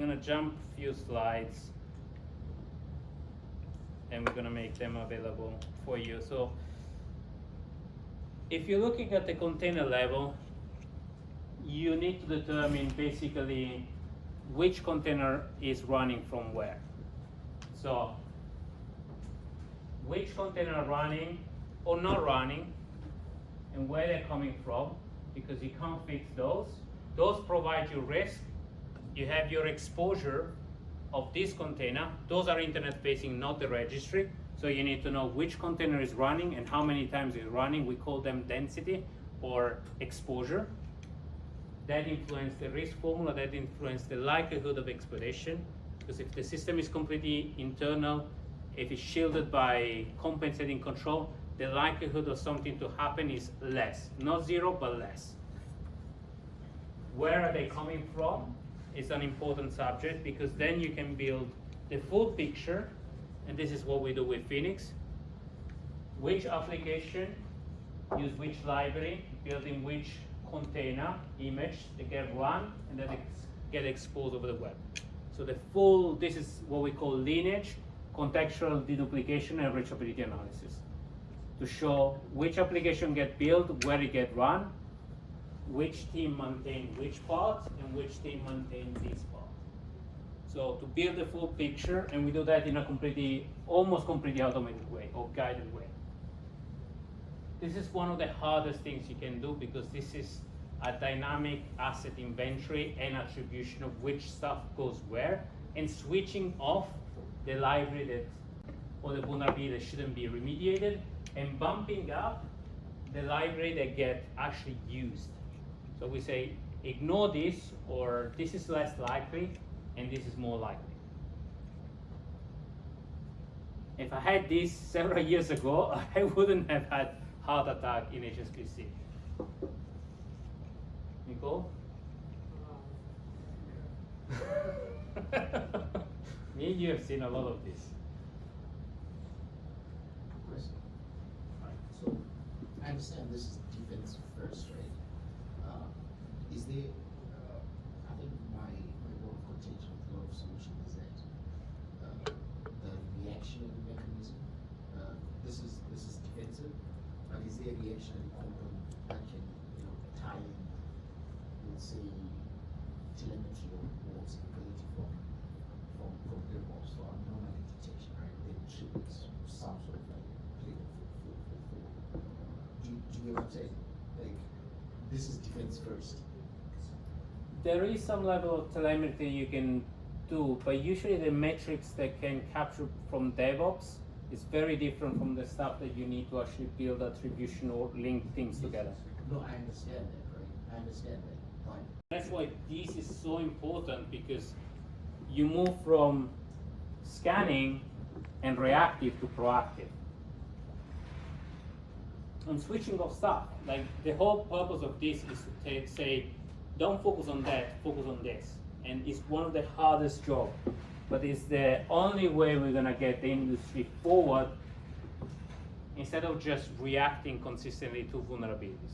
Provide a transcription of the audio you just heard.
gonna jump a few slides and we're gonna make them available for you. So if you're looking at the container level, you need to determine basically which container is running from where. So which container are running or not running and where they're coming from, because you can't fix those. Those provide you risk. You have your exposure of this container. Those are internet facing, not the registry. So you need to know which container is running and how many times it's running. We call them density or exposure. That influences the risk formula, that influences the likelihood of exploitation. Because if the system is completely internal, if it's shielded by compensating control, the likelihood of something to happen is less. Not zero, but less. Where are they coming from is an important subject, because then you can build the full picture, and this is what we do with Phoenix. Which application use which library, building which container image, they get run, and then they get exposed over the web. So the full, this is what we call lineage, contextual deduplication, and reachability analysis, to show which application get built, where it get run, which team maintain which part, and which team maintain this part. So to build the full picture, and we do that in a almost completely automated way or guided way. This is one of the hardest things you can do, because this is a dynamic asset inventory and attribution of which stuff goes where, and switching off the library that, or the vulnerability that shouldn't be remediated, and bumping up the library that get actually used. So we say, ignore this, or this is less likely, and this is more likely. If I had this several years ago, I wouldn't have had heart attack in HSBC. Nicole? Me and you have seen a lot of this. So I understand this is defense first, right? Is there, I think my role of contention with a lot of solution is that the reactionary mechanism, this is defensive, but is there a reactionary component that can, tie in, let's say, telemetry or visibility from earballs for anomaly detection, right? Then triggers some sort of like play for. Do you get what I'm saying? Like, this is defense first. There is some level of telemetry you can do, but usually the metrics that can capture from DevOps is very different from the stuff that you need to actually build attribution or link things together. No, I understand that, right? I understand that. Fine. That's why this is so important, because you move from scanning and reactive to proactive. And switching off stuff, like the whole purpose of this is to say, don't focus on that, focus on this. And it's one of the hardest jobs, but it's the only way we're gonna get the industry forward, instead of just reacting consistently to vulnerabilities.